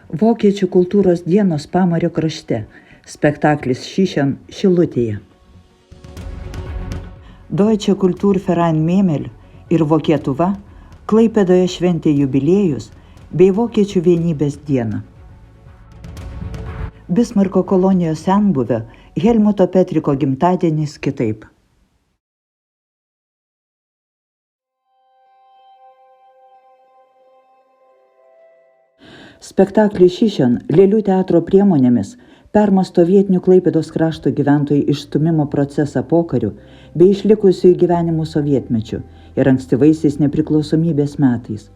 Vokiečių kultūros dienos Pamario krašte. Spektaklis Šišien Šilutėje. Deutsche Kulturverein Memel ir Vokietuva Klaipėdoje šventė jubiliejus bei Vokiečių vienybės dieną. Bismarko kolonijos senbuvio Helmuto Petriko gimtadienis kitaip. Spektaklį Šišien Lėlių teatro priemonėmis permąsto vietinių Klaipėdos krašto gyventojų išstūmimo procesą pokariu bei išlikusių gyvenimų sovietmečiu ir ankstyvaisiais nepriklausomybės metais.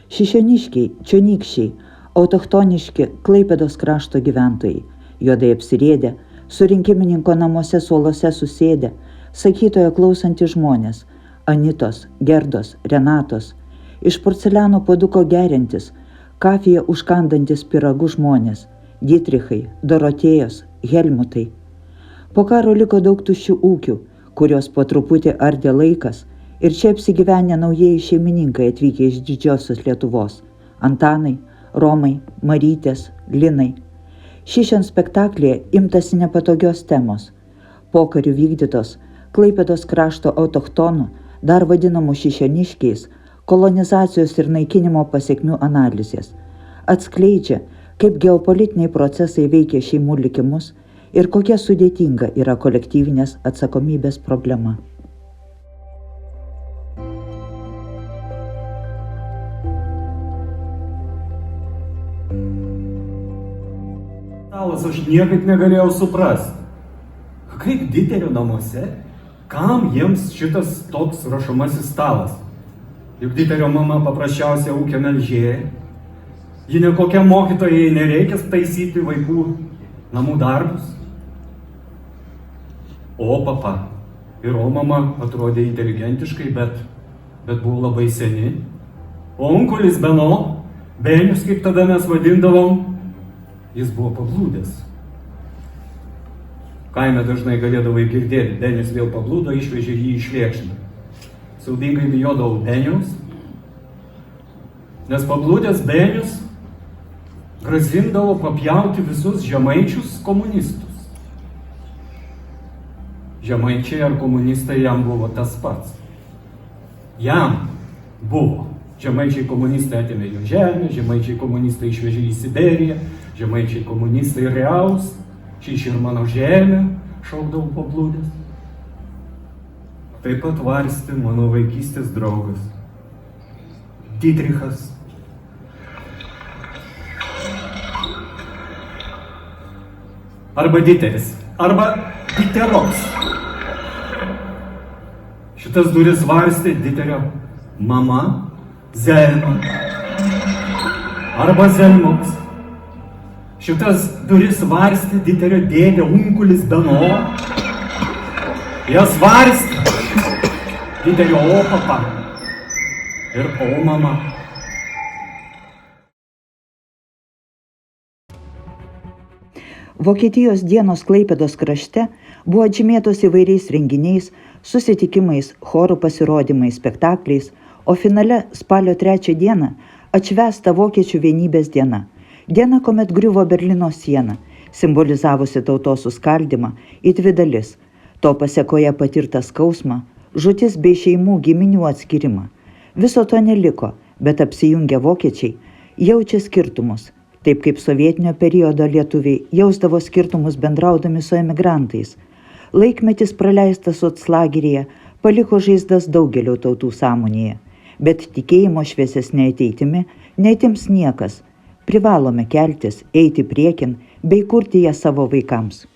Šišieniškiai, čionykščiai, autochtoniški Klaipėdos krašto gyventojai, juodai apsirėdę, surinkimininko namuose suolose susėdę, sakytojo klausantys žmonės, Anitos, Gerdos, Renatos, iš porceliano puoduko geriantis, kafiją užkandantis pyragų žmonės, Dietrichai, Dorotėjos, Helmutai. Po karo liko daug tuščių ūkių, kurios po truputį ardė laikas, ir čia apsigyvenę naujieji šeimininkai atvykę iš didžiosios Lietuvos – Antanai, Romai, Marytės, Linai. Šišien spektaklyje imtasi nepatogios temos – pokariu vykdytos Klaipėdos krašto autochtonų, dar vadinamų šišieniškiais, kolonizacijos ir naikinimo pasekmių analizės. Atskleidžia, kaip geopolitiniai procesai veikia šeimų likimus ir kokia sudėtinga yra kolektyvinės atsakomybės problema. Aš niekaip negalėjau suprasti, kaip Diterio namuose, kam jiems šitas toks rašomasis stalas. Juk Diterio mama paprasčiausia ūkio melžėja, ji nekokia mokytojai nereikės taisyti vaikų namų darbus. O papa ir o mama atrodė inteligentiškai, bet buvo labai seni. O onkulis Beno, Benius, kaip tada mes vadindavom, jis buvo pablūdęs. Kaime dažnai galėdavai girdėti, Benius vėl pablūdo, išvežė jį iš Lėkšnio. Siaubingai bijodavau Beniaus, nes pablūdęs Benius grasindavo papjauti visus žemaičius komunistus. Žemaičiai ar komunistai jam buvo tas pats. Jam buvo. Žemaičiai komunistai atėmė jo žemę, žemaičiai komunistai išvežė į Siberiją, žemaičiai komunistai Reaus, Šiš ir mano žemė, šaukdavo pablūdęs. Taip pat varstė mano vaikystės draugas, Dietrichas. Arba Diteris, arba Diteroks. Šitas duris varstė Diterio mama Zelma, arba Zelmoks. Šitas duris varstė Diterio dėdė onkulis Beno. Jas varstė Diterio o papa ir o mama. Vokietijos dienos Klaipėdos krašte buvo atžymėtos įvairiais renginiais, susitikimais, chorų pasirodymais, spektakliais, o finale spalio 3 dieną atšvęsta Vokiečių vienybės diena. Diena, kuomet griuvo Berlyno siena, simbolizavusi tautos suskaldymą į dvi dalis, to pasekoje patirtą skausmą, žūtis bei šeimų giminių atskyrimą. Viso to neliko, bet apsijungę vokiečiai jaučia skirtumus, taip kaip sovietinio periodo lietuviai jausdavo skirtumus bendraudami su emigrantais. Laikmetis praleistas soцlageryje paliko žaizdas daugelio tautų sąmonėje, bet tikėjimo šviesesnė ateitimi neatims niekas. Privalome keltis, eiti priekin bei kurti ją savo vaikams.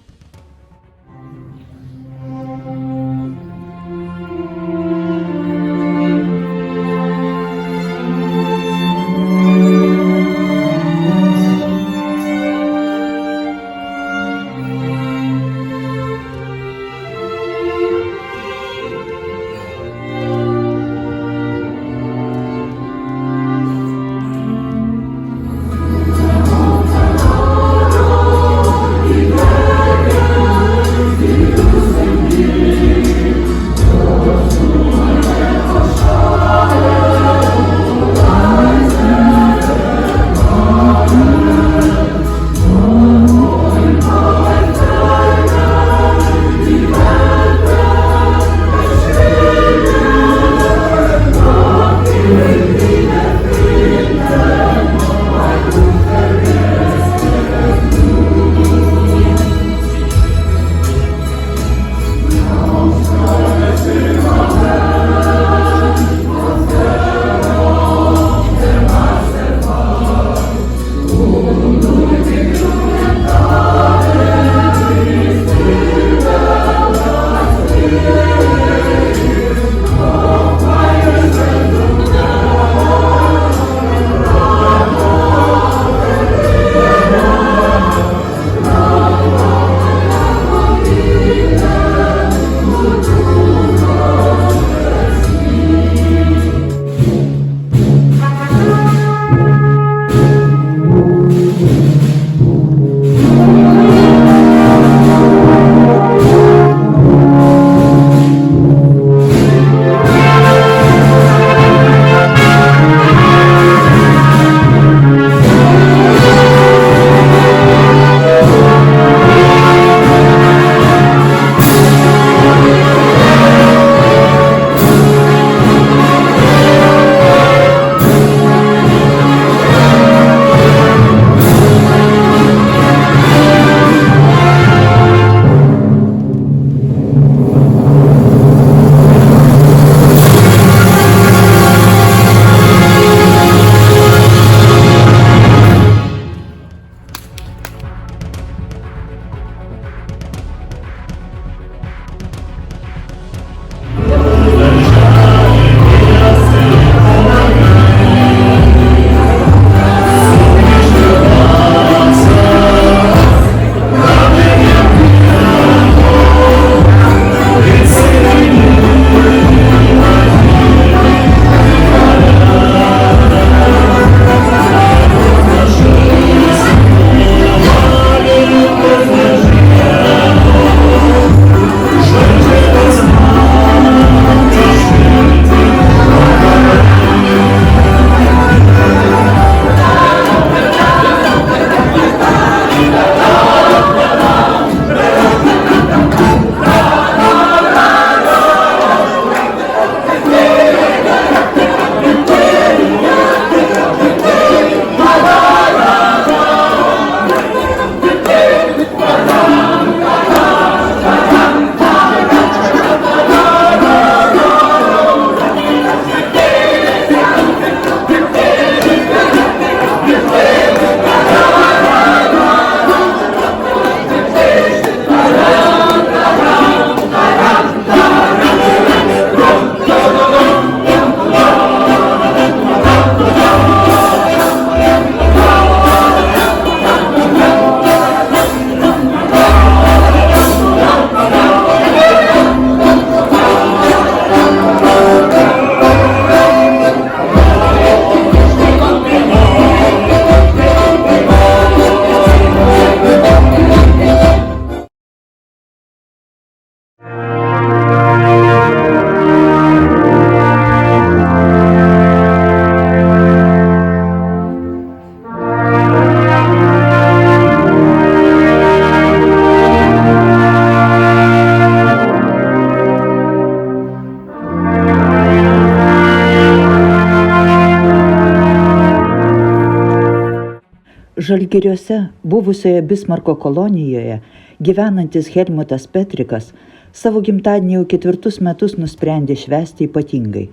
Žalgiriuose, buvusioje Bismarko kolonijoje, gyvenantis Helmutas Petrikas savo gimtadienį jau 4 metus nusprendė švęsti ypatingai.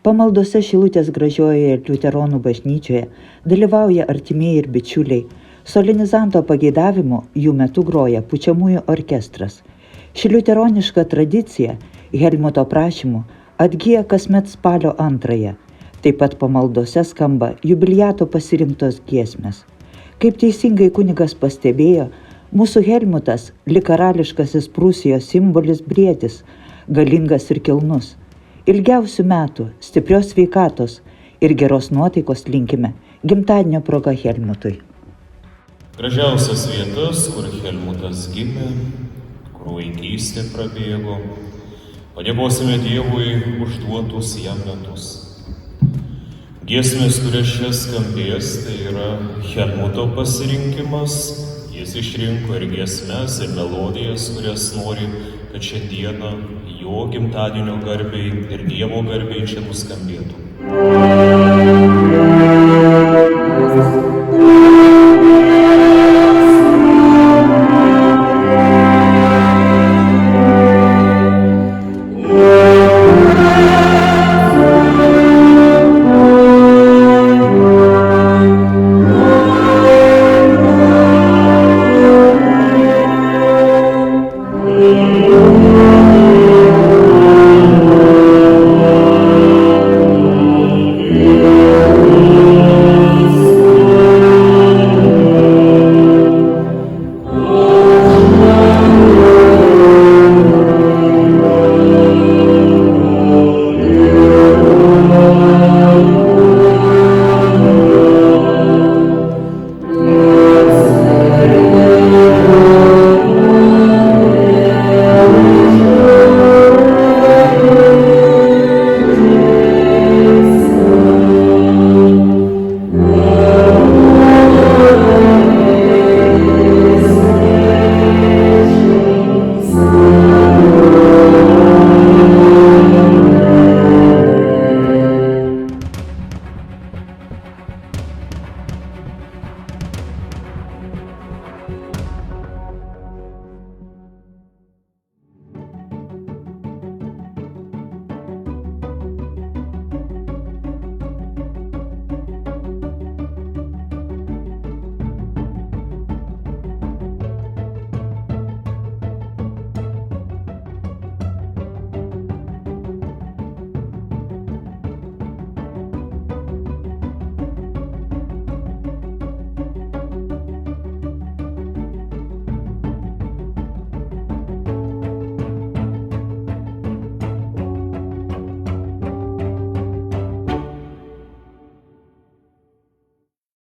Pamaldose Šilutės gražiojoje liuteronų bažnyčioje dalyvauja artimieji ir bičiuliai. Solenizanto pageidavimu jų metu groja pučiamųjų orkestras. Ši liuteroniška tradicija Helmuto prašymu atgyja kasmet spalio 2. Taip pat pamaldose skamba jubiliato pasirinktos giesmės. Kaip teisingai kunigas pastebėjo, mūsų Helmutas lyg karališkasis Prūsijos simbolis briedis, galingas ir kilnus. Ilgiausių metų, stiprios sveikatos ir geros nuotaikos linkime gimtadienio proga Helmutui. Gražiausias vietas, kur Helmutas gimė, kur vaikystė prabėgo, padėkosime Dievui už duotus jam metus. Giesmės, kurias čia skambės, tai yra Helmuto pasirinkimas. Jis išrinko ir giesmes, ir melodijas, kurias nori, kad šiandieną jo gimtadienio garbei ir Dievo garbei čia nuskambėtų.